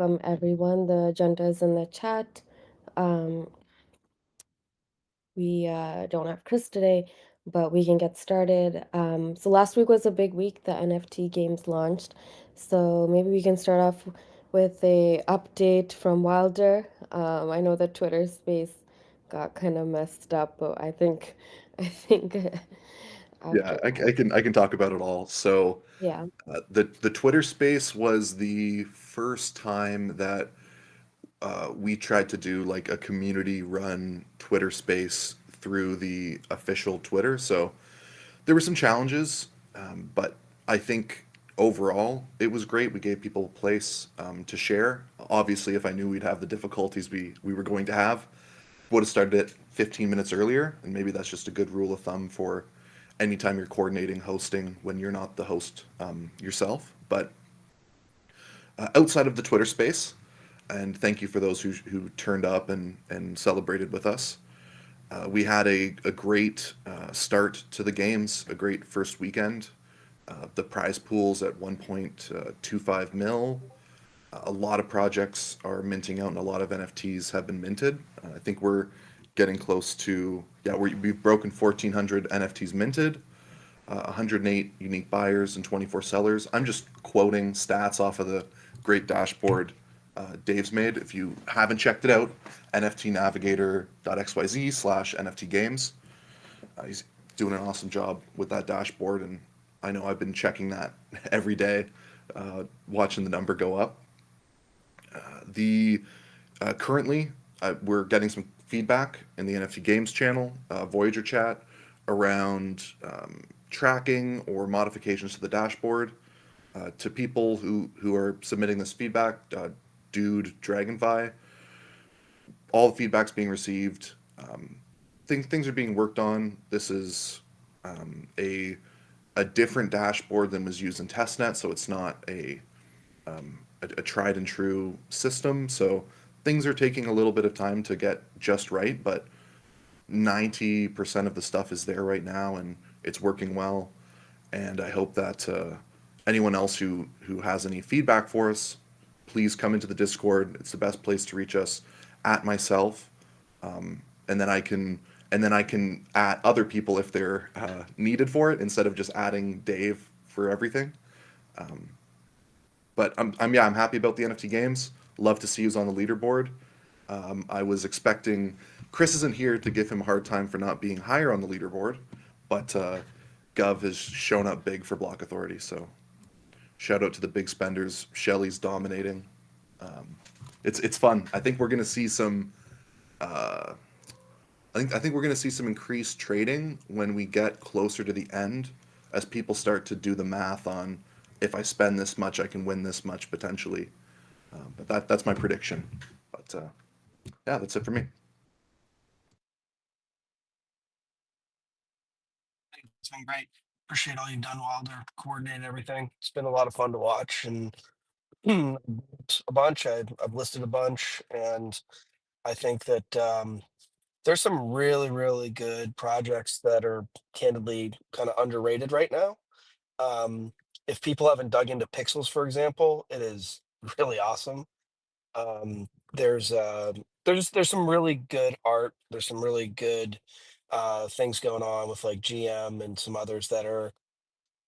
welcome everyone. The agenda is in the chat. Um, we don't have Chris today, but we can get started. So last week was a big week. The NFT games launched. So maybe we can start off with a update from Wilder. I know the Twitter space got kind of messed up, but I think Yeah, after, I can talk about it all. So yeah. the Twitter space was the first time that we tried to do like a community-run Twitter space through the official Twitter. So there were some challenges, but I think overall it was great. We gave people a place to share. Obviously, if I knew we'd have the difficulties we were going to have, would have started it 15 minutes earlier, and maybe that's just a good rule of thumb for anytime you're coordinating hosting when you're not the host yourself. But outside of the Twitter space, and thank you for those who turned up and celebrated with us. We had a great start to the games, a great first weekend. The prize pool's at 1.25 mil. A lot of projects are minting out, and a lot of NFTs have been minted. I think we're getting close to, yeah, we've broken 1,400 NFTs minted, 108 unique buyers and 24 sellers. I'm just quoting stats off of the great dashboard Dave's made. If you haven't checked it out, nftnavigator.xyz/NFT games. He's doing an awesome job with that dashboard, and I know I've been checking that every day, watching the number go up. The Currently, we're getting some feedback in the NFT Games channel, Voyager chat, around tracking or modifications to the dashboard. To people who are submitting this feedback, Dude, Dragonfly, all the feedback's being received. Things are being worked on. This is a different dashboard than was used in testnet, so it's not a tried and true system. So things are taking a little bit of time to get just right, but 90% of the stuff is there right now and it's working well. And I hope that anyone else who has any feedback for us, please come into the Discord. It's the best place to reach us at myself, and then I can add other people if they're needed for it instead of just adding Dave for everything. But I'm happy about the NFT games. Love to see who's on the leaderboard. I was expecting Chris isn't here to give him a hard time for not being higher on the leaderboard, but Gov has shown up big for Block Authority. So shout out to the big spenders. Shelly's dominating. It's fun. I think we're gonna see some. I think we're gonna see some increased trading when we get closer to the end, as people start to do the math on if I spend this much, I can win this much potentially. But that's my prediction. But yeah, that's it for me. It's been great. Appreciate all you've done, Wilder, coordinate everything. It's been a lot of fun to watch and a bunch. I've listed a bunch, and I think that there's some really, really good projects that are candidly kind of underrated right now. Um, if people haven't dug into Pixels, for example, it is really awesome. Um, there's uh, there's some really good art. There's some really good things going on with like GM and some others that are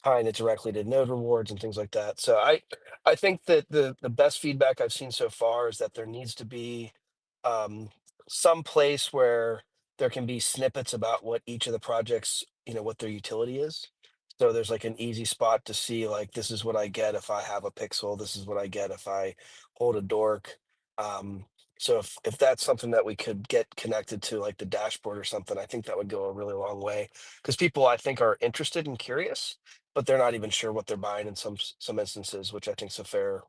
tying it directly to node rewards and things like that. So I think that the best feedback I've seen so far is that there needs to be um, some place where there can be snippets about what each of the projects, what their utility is. So there's like an easy spot to see like this is what I get if I have a pixel. This is what I get if I hold a dork. Um, so if that's something that we could get connected to like the dashboard or something, I think that would go a really long way because people I think are interested and curious but they're not even sure what they're buying in some instances, which I think is a fair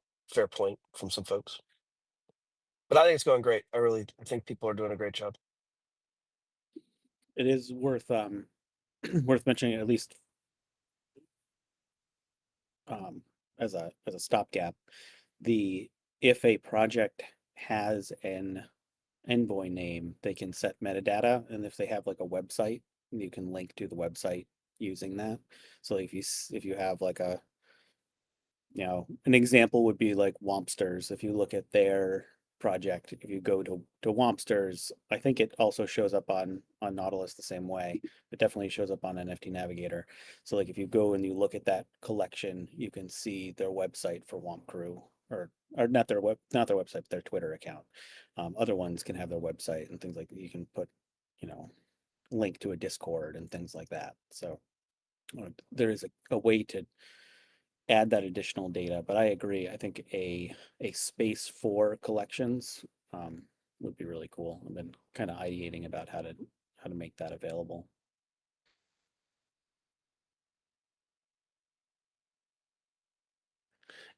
point from some folks. But I think it's going great. I think people are doing a great job. It is worth worth mentioning at least as a stopgap. The If a project has an envoy name, they can set metadata, and if they have like a website, you can link to the website using that. So if you have like a You know, an example would be like Wompsters. If you look at their project, if you go to Wompsters, I think it also shows up on Nautilus the same way. It definitely shows up on NFT Navigator. So like if you go and you look at that collection, you can see their website for Womp Crew, or not their website, but their Twitter account. Other ones can have their website and things like that. You can put, you know, link to a Discord and things like that. So there is a way to add that additional data. But I agree. I think a space for collections would be really cool. I've been kind of ideating about how to make that available.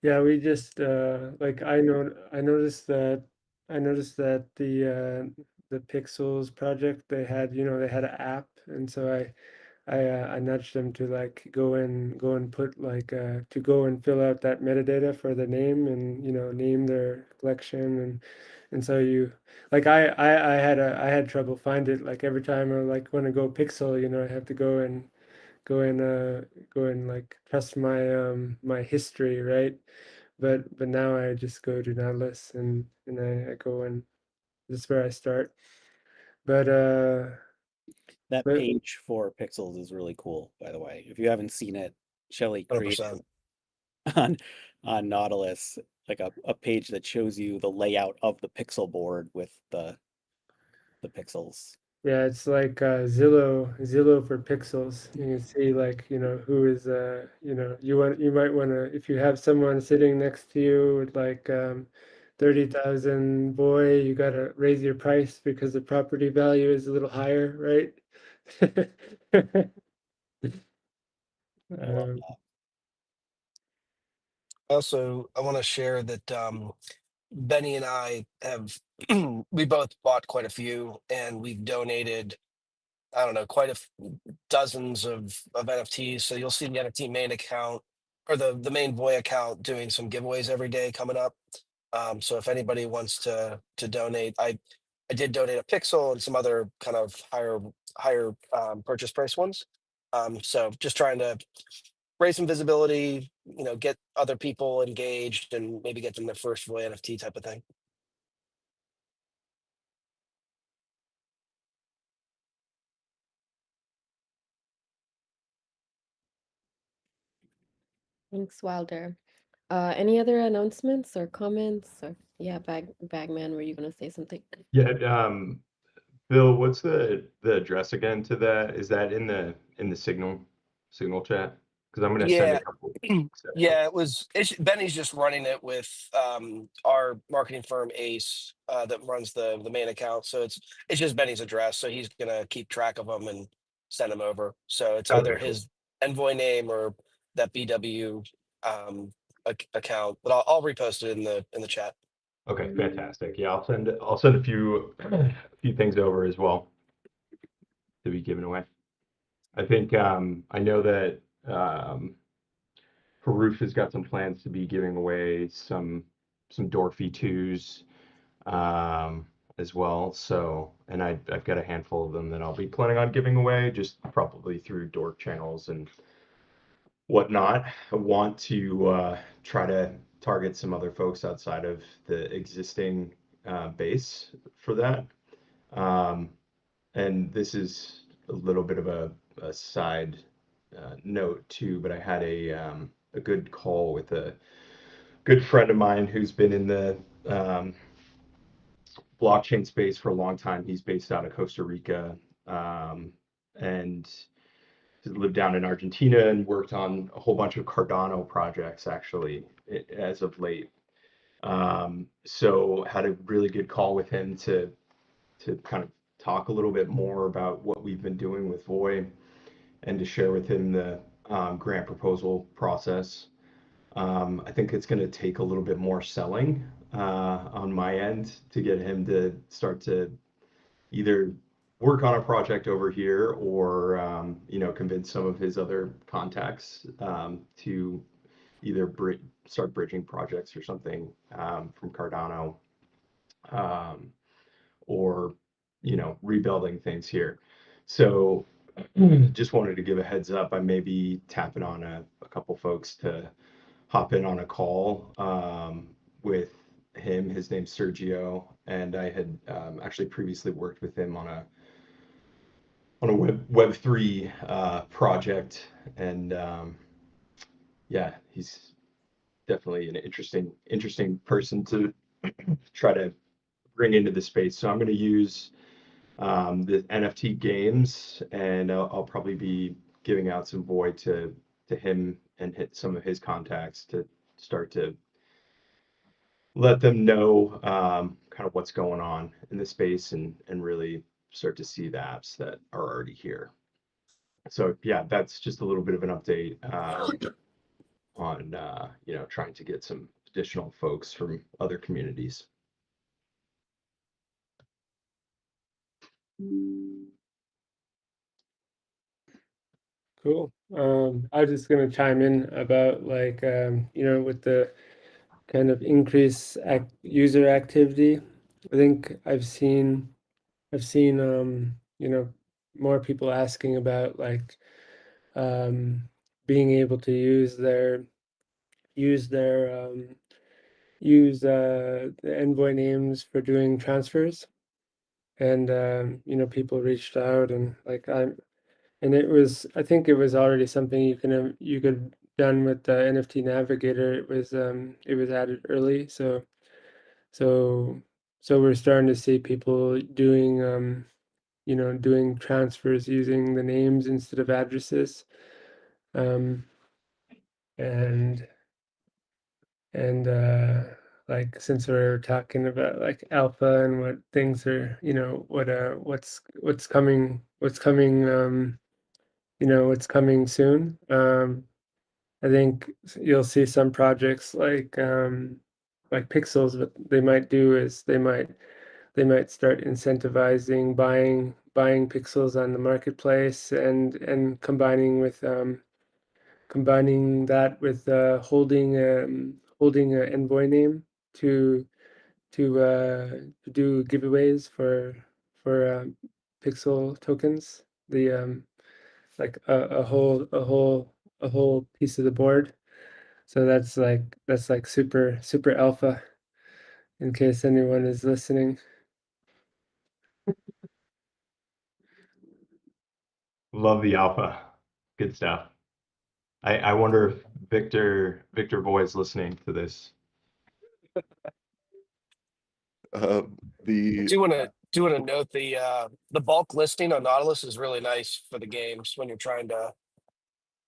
Yeah, we just like I noticed that the Pixels project they had, you know, they had an app, and so I nudged them to like go and put like to go and fill out that metadata for the name and you know name their collection and so you like I had trouble find it like every time I like want to go pixel you know I have to go and go and like trust my my history, right? But now I just go to Nautilus and I go and this is where I start. But That but page for Pixels is really cool, by the way. If you haven't seen it, Shelly created 100%. on on Nautilus like a page that shows you the layout of the pixel board with the pixels. yeah, it's like Zillow for pixels. You can see like, you know, who is you know, you might want to if you have someone sitting next to you with like 30,000, boy, you got to raise your price because the property value is a little higher, right? I love Um, that. Also, I want to share that Benny and I have we both bought quite a few, and we've donated, I don't know, quite dozens of NFTs. So you'll see the NFT main account or the main Voy account doing some giveaways every day coming up. So if anybody wants to donate, I did donate a pixel and some other kind of higher purchase price ones. So just trying to raise some visibility, you know, get other people engaged and maybe get them their first Voy NFT type of thing. Thanks, Wilder. Any other announcements or comments? Or yeah, Bagman, were you gonna say something? Yeah, Bill, what's the address again to that? Is that in the signal chat? Because I'm gonna send a Yeah. couple. Yeah, it's Benny's just running it with our marketing firm Ace that runs the main account. So it's just Benny's address. So he's gonna keep track of them and send them over. So it's either Okay, cool. his Envoy name or that BW account. But I'll repost it in the chat. Okay, fantastic. Yeah, I'll send a few a few things over as well to be given away. I think I know that Haruf has got some plans to be giving away some Dorothy twos as well. So, and I've got a handful of them that I'll be planning on giving away, just probably through dork channels and whatnot. I want to try to target some other folks outside of the existing base for that. Um, and this is a little bit of a side note too, but I had a good call with a good friend of mine who's been in the um, blockchain space for a long time. He's based out of Costa Rica, and lived down in Argentina and worked on a whole bunch of Cardano projects actually as of late. So had a really good call with him to kind of talk a little bit more about what we've been doing with Voy and to share with him the grant proposal process. I think it's going to take a little bit more selling on my end to get him to start to either work on a project over here or you know convince some of his other contacts to either start bridging projects or something from Cardano um, or you know rebuilding things here. So just wanted to give a heads up. I may be tapping on a couple folks to hop in on a call with him. His name's Sergio, and I had actually previously worked with him on a Web3 project, and yeah, he's definitely an interesting person to try to bring into the space. So I'm going to use the NFT games, and I'll probably be giving out some void to him and hit some of his contacts to start to let them know kind of what's going on in the space and really start to see the apps that are already here. So yeah, that's just a little bit of an update on trying to get some additional folks from other communities. Cool. I was just gonna chime in about like with the kind of user activity. I think I've seen more people asking about like being able to use their the envoy names for doing transfers, and people reached out, and like I think it was already something you could done with the NFT Navigator. It was added early, so so we're starting to see people doing transfers using the names instead of addresses. Um, and and like since we're talking about like alpha and what things are, what's coming soon. I think you'll see some projects like Pixels. What they might do is they might start incentivizing buying pixels on the marketplace, and combining that with holding an envoy name to to do giveaways for pixel tokens. The like a whole piece of the board. So that's like super alpha, in case anyone is listening. Love the alpha. Good stuff. I wonder if Victor Boy is listening to this. The Do want to note the bulk listing on Nautilus is really nice for the games when you're trying to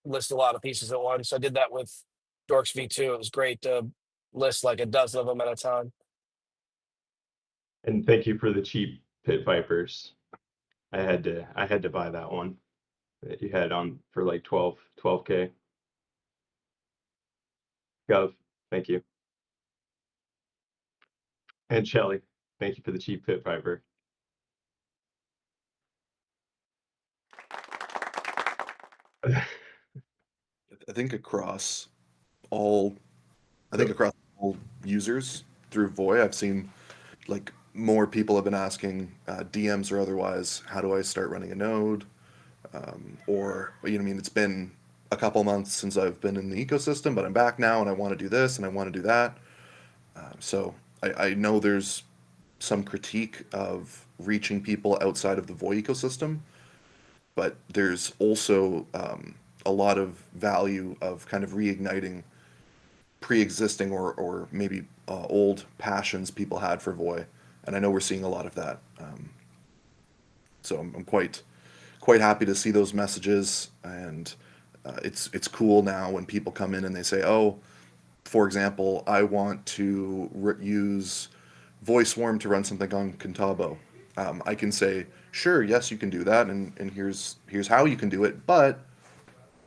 list a lot of pieces at once. I did that with Dorks V2. It was great to list like a dozen of them at a time. And thank you for the cheap pit vipers. I had to buy that one that you had on for like 12K. Gov, thank you. And Shelly, thank you for the cheap pit viper. I think across all across all users through Voy, I've seen like more people have been asking DMs or otherwise, how do I start running a node? Or it's been a couple months since I've been in the ecosystem, but I'm back now and I want to do this and I want to do that. So I know there's some critique of reaching people outside of the Voy ecosystem, but there's also a lot of value of kind of reigniting pre-existing or maybe old passions people had for Voy, and I know we're seeing a lot of that. So I'm quite happy to see those messages, and it's cool now when people come in and they say, oh, for example, I want to use Voice Swarm to run something on Contabo. I can say, sure, yes, you can do that, and here's how you can do it, but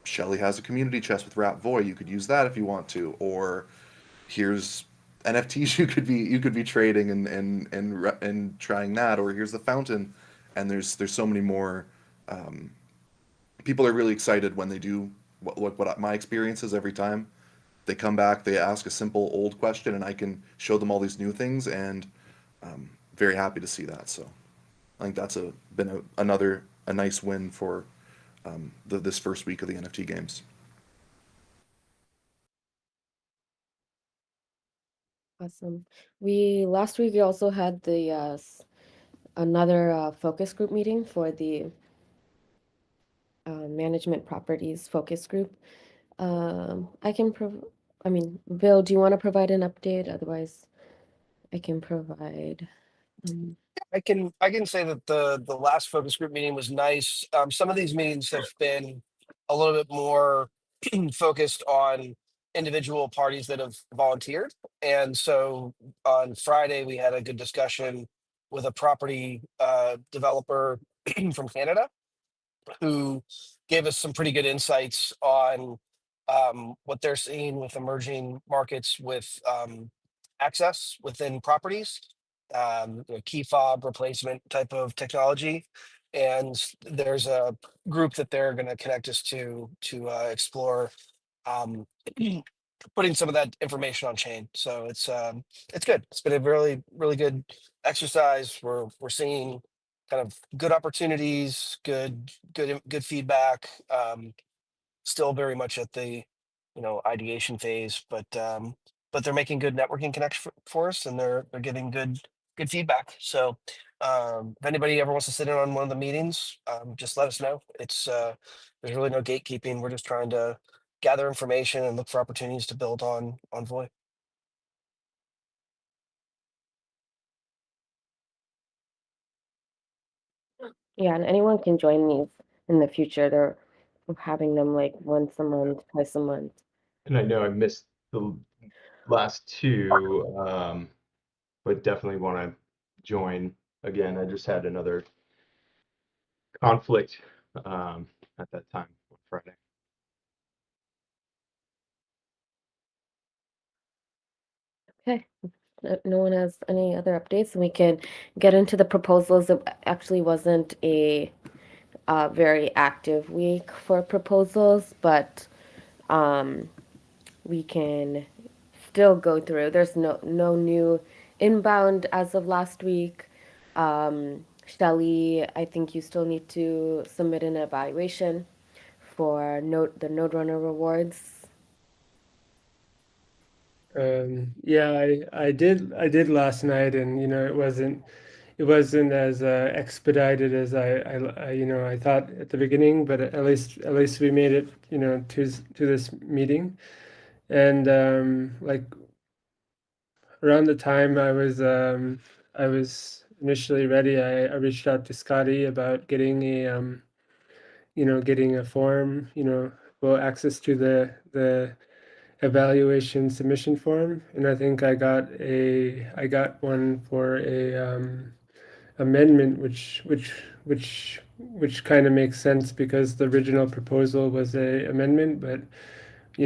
Shelly has a community chest with Rap Voy. You could use that if you want to, or here's NFTs you could be trading and trying that, or here's the fountain, and there's so many more. People are really excited when they do what my experience is every time they come back. They ask a simple old question, and I can show them all these new things, and very happy to see that. So I think that's been another nice win for this first week of the NFT games. Awesome. Last week we also had the another focus group meeting for the management properties focus group. I can I mean, Bill, do you want to provide an update? Otherwise, I can provide. I can say that the last focus group meeting was nice. Some of these meetings have been a little bit more focused on individual parties that have volunteered, and so on Friday we had a good discussion with a property developer from Canada who gave us some pretty good insights on what they're seeing with emerging markets with access within properties, key fob replacement type of technology. And there's a group that they're going to connect us to explore um, putting some of that information on chain. So it's good. It's been a really good exercise. We're seeing kind of good opportunities, good feedback. Still very much at the ideation phase, but they're making good networking connection for us, and they're giving good feedback. So if anybody ever wants to sit in on one of the meetings, just let us know. It's there's really no gatekeeping. We're just trying to gather information and look for opportunities to build on Voy. Yeah, and anyone can join these in the future. They're having them like once a month, twice a month. And I know I missed the last two, but definitely want to join again. I just had another conflict at that time on Friday. Okay. No one has any other updates, and we can get into the proposals. It actually wasn't a very active week for proposals, but um, we can still go through. There's no new inbound as of last week. Shelly, I think you still need to submit an evaluation for the Node Runner rewards. Yeah, I did last night, and it wasn't as expedited as I thought at the beginning, but at least we made it to this meeting. And like around the time I was initially ready, I reached out to Scotty about getting a form, well, access to the evaluation submission form, and I think I got one for a amendment, which kind of makes sense because the original proposal was a amendment. But I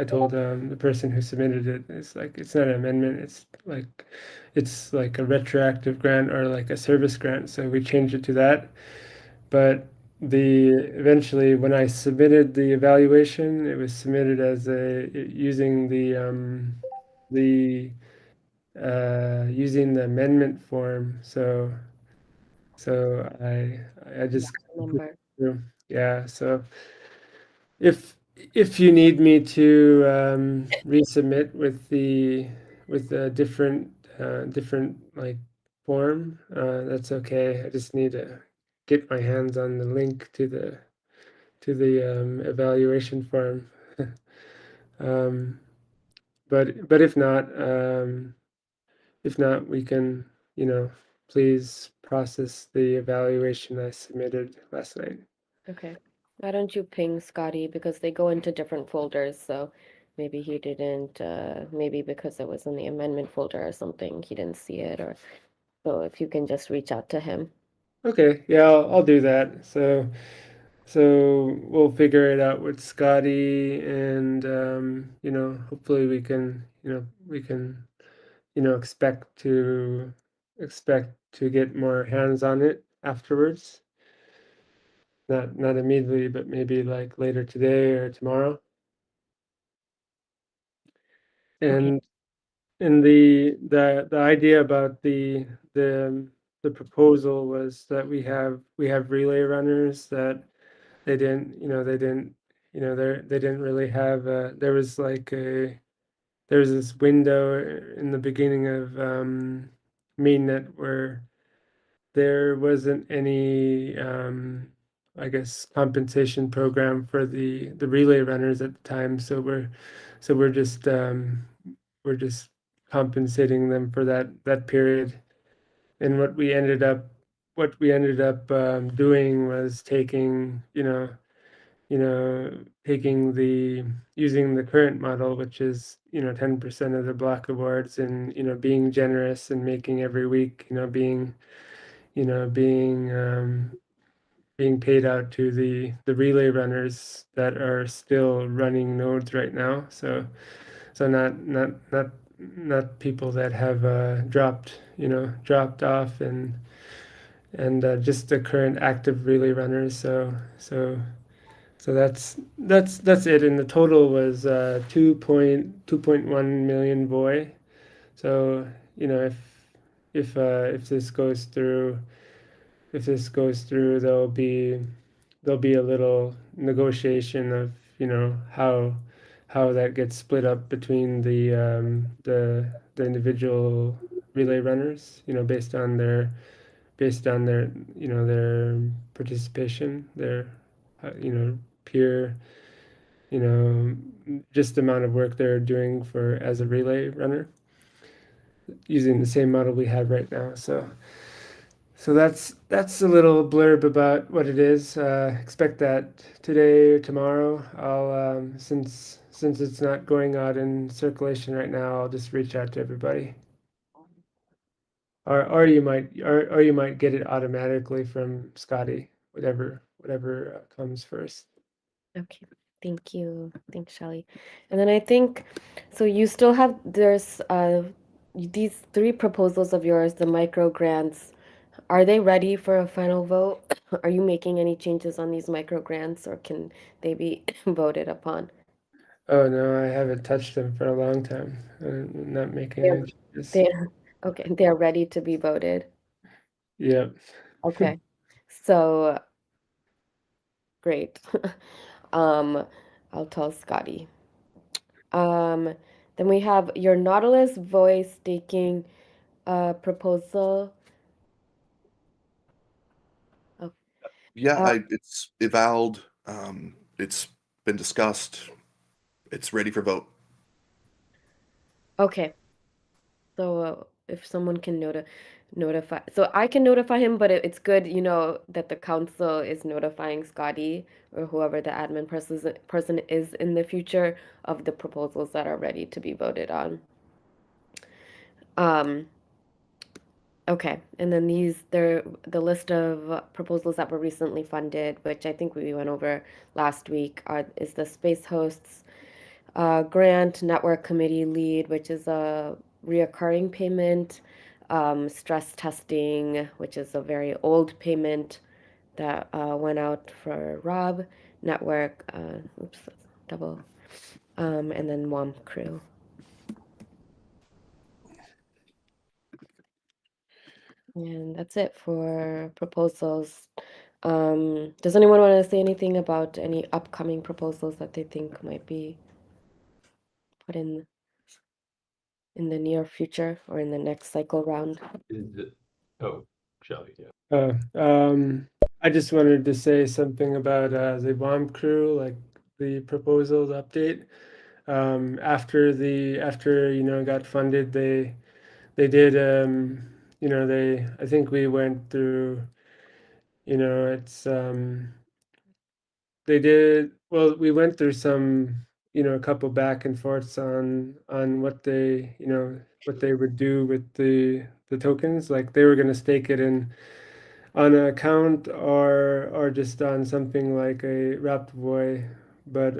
told the person who submitted it, it's like it's not an amendment, it's like a retroactive grant or like a service grant, so we changed it to that. But the eventually, when I submitted the evaluation, it was submitted as the using the amendment form. So I Yeah, just I remember. yeah. So if if you need me to resubmit with a different like form, that's okay. I just need to get my hands on the link to the evaluation form. um, but if not, we can, please process the evaluation I submitted last night. Okay. Why don't you ping Scotty because they go into different folders, so maybe he didn't, maybe because it was in the amendment folder or something, he didn't see it, or so if you can just reach out to him. Okay, yeah, I'll do that. So we'll figure it out with Scotty, and hopefully we can expect to get more hands on it afterwards. Not immediately, but maybe like later today or tomorrow. Okay. And the idea about the proposal was that we have relay runners that they didn't they didn't really have there was like a there was this window in the beginning of MainNet where there wasn't any I guess compensation program for the relay runners at the time, so we're just compensating them for that period. And what we ended up doing was taking taking the using the current model, which is 10% of the block awards, and being generous and making every week you know being being paid out to the relay runners that are still running nodes right now. So not people that have dropped off, and just the current active relay runners. So that's it. And the total was 2.1 million VOI. So if this goes through, there'll be a little negotiation of how that gets split up between the individual relay runners, based on their their participation, their peer, you know just the amount of work they're doing for as a relay runner using the same model we have right now. So that's a little blurb about what it is. Expect that today or tomorrow. I'll since it's not going out in circulation right now, I'll just reach out to everybody. Or you might get it automatically from Scotty, whatever comes first. Okay, thank you. Thanks, Shelley. And then I think, so you still have, there's these three proposals of yours, the micro grants, are they ready for a final vote? Are you making any changes on these micro grants, or can they be voted upon? Oh no, I haven't touched them for a long time. I'm not making They're, any changes. they're, okay, they're ready to be voted. Yep. Okay, so great. Um, I'll tell Scotty. Um, then we have your Nautilus voice staking proposal. Oh, Yeah, uh, it's evalved. It's been discussed. It's ready for vote. okay. So if someone can notify, so I can notify him, but it's good, that the council is notifying Scotty or whoever the admin person is in the future of the proposals that are ready to be voted on. Um, okay, and then they're the list of proposals that were recently funded, which I think we went over last week, is the Space Hosts grant, network committee lead, which is a reoccurring payment, stress testing, which is a very old payment that went out for Rob, network, oops, that's double, and then WOM crew. And that's it for proposals. Does anyone want to say anything about any upcoming proposals that they think might be put in the near future or in the next cycle round? Is it? Oh, Shelly, yeah. I just wanted to say something about the bomb crew, like the proposals update. After got funded, they did they I think we went through it's they did well. We went through some a couple back and forths on what they would do with the tokens, like they were going to stake it in on an account or just on something like a Raptoboy, but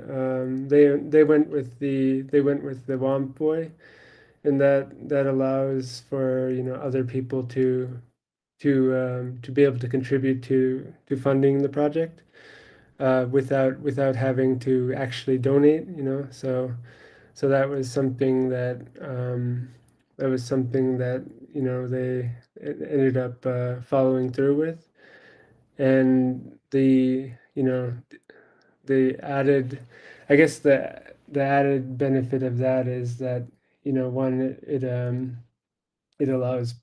they went with the Womp Boy, and that allows for other people to be able to contribute to funding the project without having to actually donate. So that was something that they ended up following through with. And the added, I guess the added benefit of that is that, one, it allows,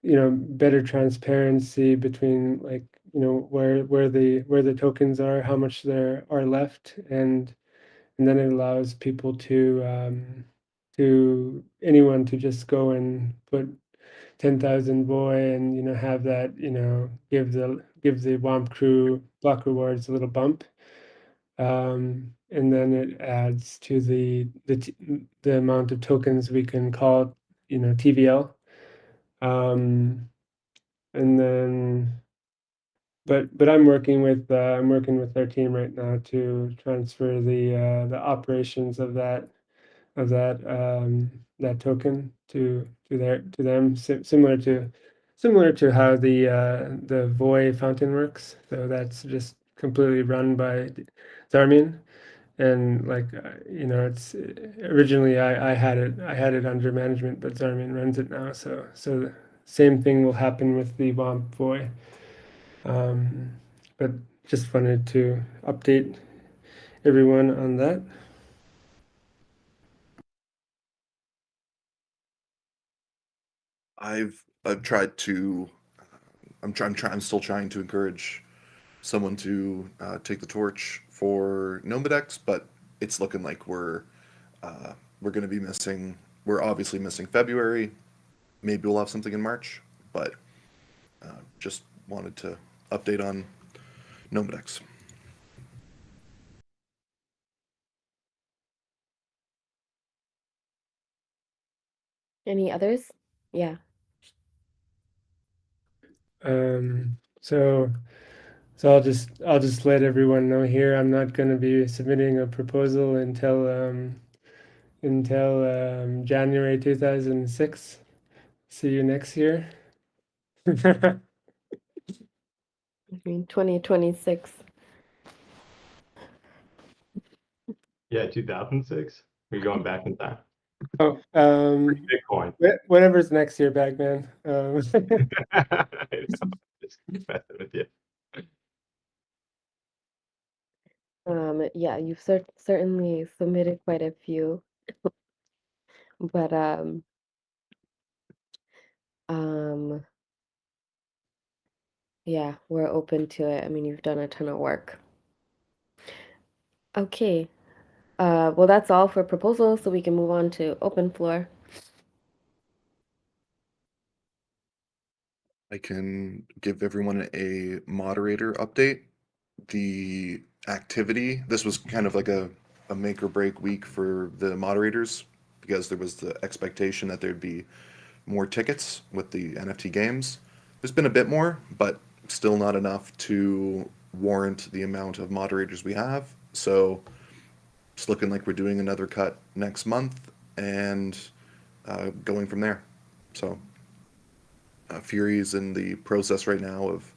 better transparency between, like, where the tokens are, how much there are left, and then it allows people to anyone to just go and put 10,000 boy and, have that, give the WOMP crew block rewards a little bump. And then it adds to the amount of tokens we can call, TVL. And then, but I'm working with their team right now to transfer the operations of that token to them, similar to how the Voy fountain works. So that's just completely run by Zarmian. And, like, it's originally I had it under management, but Zarmian runs it now. So the same thing will happen with the WOMP Voy. But just wanted to update everyone on that. I've tried to. I'm still trying to encourage someone to take the torch for Nomadex, but it's looking like we're going to be missing. We're obviously missing February. Maybe we'll have something in March, but just wanted to update on Nomadex. Any others? Yeah. So I'll just let everyone know here. I'm not going to be submitting a proposal until January 2006. See you next year. I mean, 2026. Yeah, 2006. Are you going back in time? Oh, Bitcoin. whatever's next year, Bagman. I know, just messing with you. Yeah, you've certainly submitted quite a few, but um, yeah, we're open to it. I mean, you've done a ton of work. Okay. Well, that's all for proposals, so we can move on to open floor. I can give everyone a moderator update. The activity, this was kind of like a make or break week for the moderators because there was the expectation that there'd be more tickets with the NFT games. There's been a bit more, but still not enough to warrant the amount of moderators we have. So it's looking like we're doing another cut next month and going from there. So Fury's in the process right now of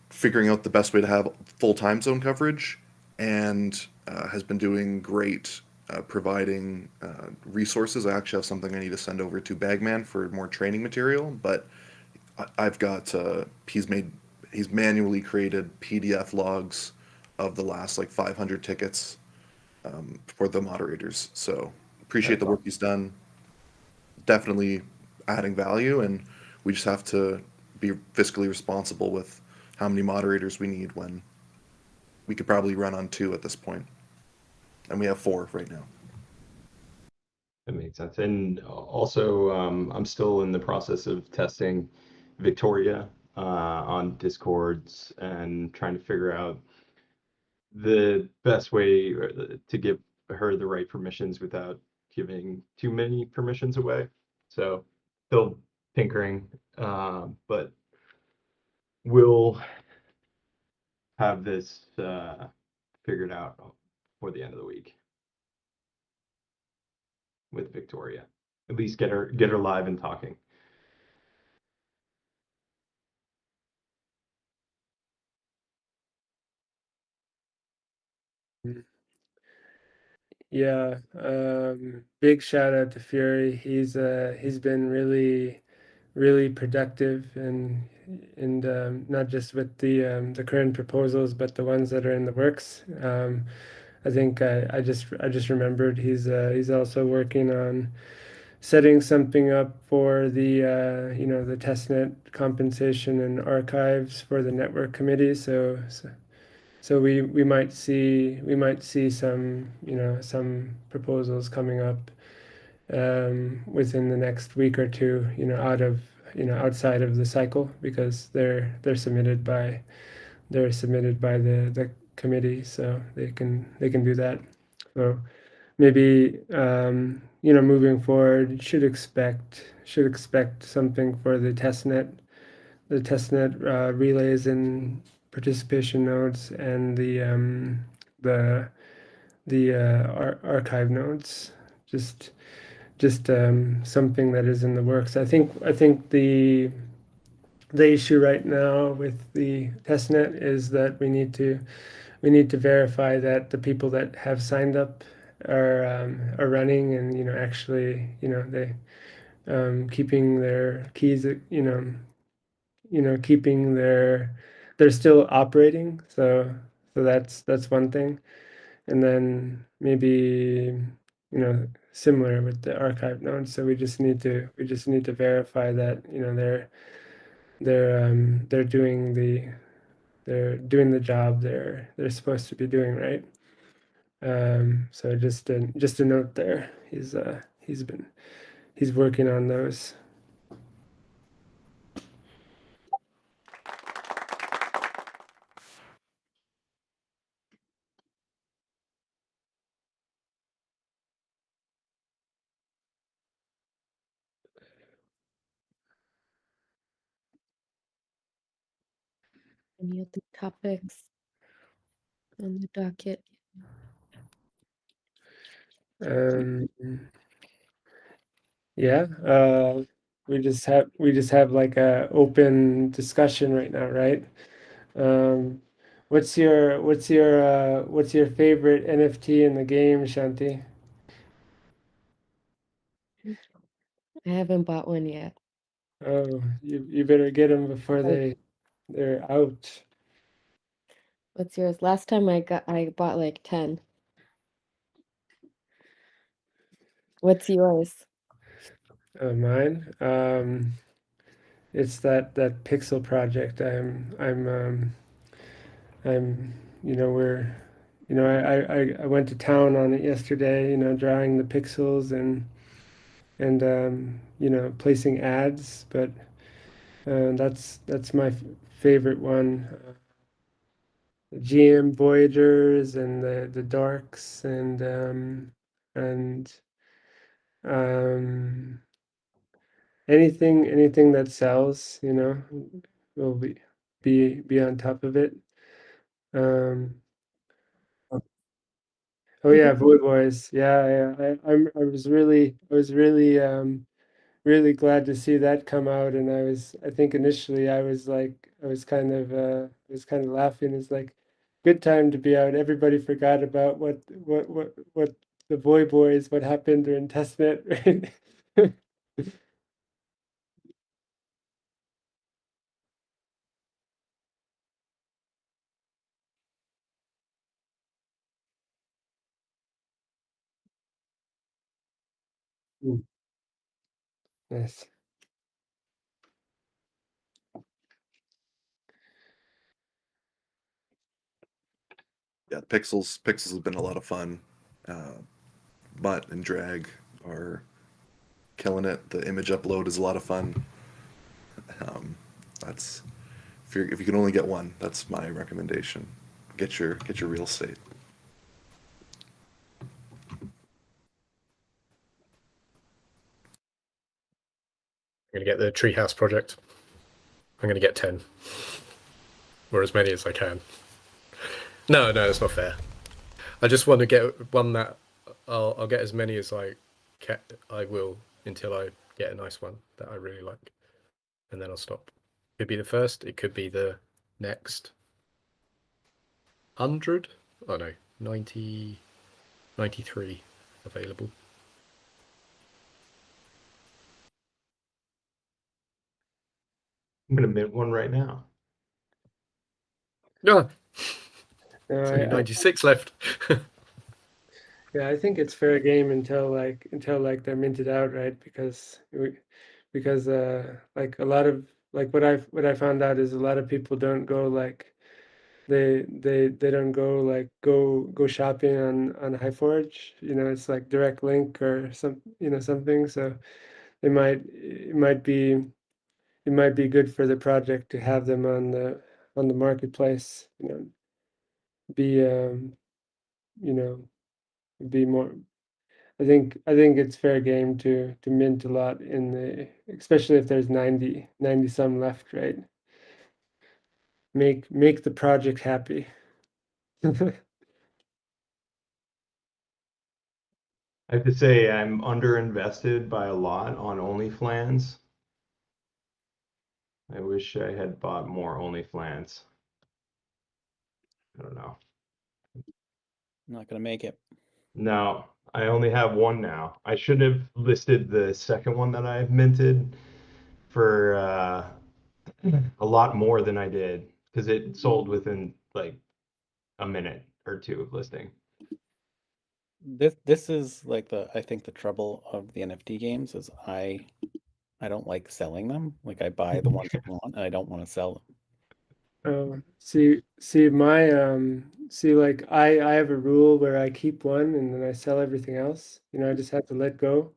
figuring out the best way to have full time zone coverage and has been doing great providing resources. I actually have something I need to send over to Bagman for more training material, but I've got he's manually created PDF logs of the last like 500 tickets for the moderators. So appreciate That's the work awesome. he's done. Definitely adding value, and we just have to be fiscally responsible with how many moderators we need when we could probably run on 2 at this point, and we have 4 right now. That makes sense. And also, I'm still in the process of testing Victoria on Discords and trying to figure out the best way to give her the right permissions without giving too many permissions away. So still tinkering, but we'll have this figured out for the end of the week with Victoria. At least get her live and talking. Yeah, big shout out to Fury. He's been really really productive, and not just with the current proposals, but the ones that are in the works. I think I just remembered he's also working on setting something up for the the testnet compensation and archives for the network committee. So we might see some some proposals coming up within the next week or two, out of outside of the cycle, because they're submitted by the committee, so they can do that. So maybe moving forward, should expect something for the testnet relays and participation nodes, and the archive nodes. Just something that is in the works. I think the issue right now with the testnet is that we need to verify that the people that have signed up are running, and actually they keeping their keys, keeping they're still operating. So that's one thing. And then maybe similar with the archive nodes. So we just need to verify that they're doing the job they're supposed to be doing, right? So just a note there. He's working on those. Any other topics on the docket? Um, yeah, we just have like a open discussion right now, right? Um, what's your favorite NFT in the game, Shanti? I haven't bought one yet. Oh, you better get them before Oh, they're out. what's yours? Last time I bought like 10. What's yours? Mine. It's that pixel project. I'm we're I went to town on it yesterday. Drawing the pixels and placing ads, but that's my favorite one. The GM Voyagers and the Darks and um, anything that sells, will be on top of it. Um, oh yeah, Void Boys. Yeah, yeah. I was really glad to see that come out, and I think initially I was kind of laughing. It's like good time to be out. Everybody forgot about what the Void Boys, what happened during testnet, right? Mm, nice. Yeah, Pixels has been a lot of fun. Mutt and Drag are killing it. The image upload is a lot of fun. That's if you can only get one, that's my recommendation. Get your real estate. I'm going to get the Treehouse project. I'm going to get 10. Or as many as I can. No, that's not fair. I just want to get one that I'll get as many as I will until I get a nice one that I really like. And then I'll stop. Could be the first, it could be the next 100. Oh no, 90, 93 available. I'm gonna mint one right now. No, No, there's only 96 left. yeah, I think it's fair game until they're minted out, right? Because like a lot of like what I found out is a lot of people don't go like they don't go like go shopping on HighForge. You know, it's like direct link or something. So it might be good for the project to have them on the marketplace. You know, be you know be more. I think it's fair game to mint a lot in the, especially if there's 90 some left, right? Make the project happy. I have to say I'm underinvested by a lot on OnlyFans. I wish I had bought more OnlyFans. I don't know. I'm not gonna make it. No, I only have one now. I should have listed the second one that I minted for a lot more than I did because it sold within like a minute or two of listing. This is like I think the trouble of the NFT games is I don't like selling them. Like I buy the ones I want and I don't want to sell them. See like I have a rule where I keep one and then I sell everything else. You know, I just have to let go.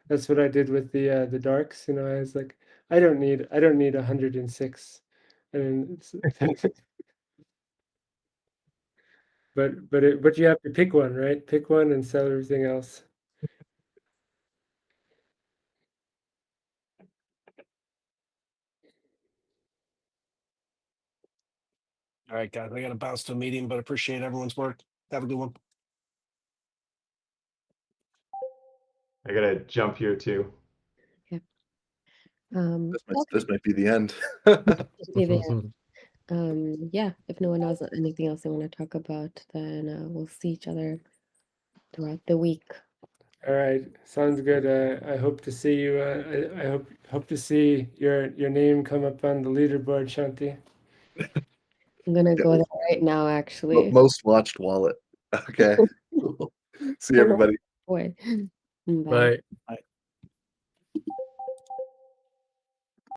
That's what I did with the darks. You know, I was like, I don't need 106, and but you have to pick one, right? Pick one and sell everything else. All right, guys, I got to bounce to a meeting, but appreciate everyone's work. Have a good one. I gotta jump here too. This might be the end. Be there. Yeah, if no one has anything else they want to talk about, then we'll see each other throughout the week. All right, sounds good. I hope to see you. I hope to see your name come up on the leaderboard, Shanti. I'm gonna Yeah, go there right now, actually. most watched wallet. Okay. See you, everybody. Boy. Bye. Right.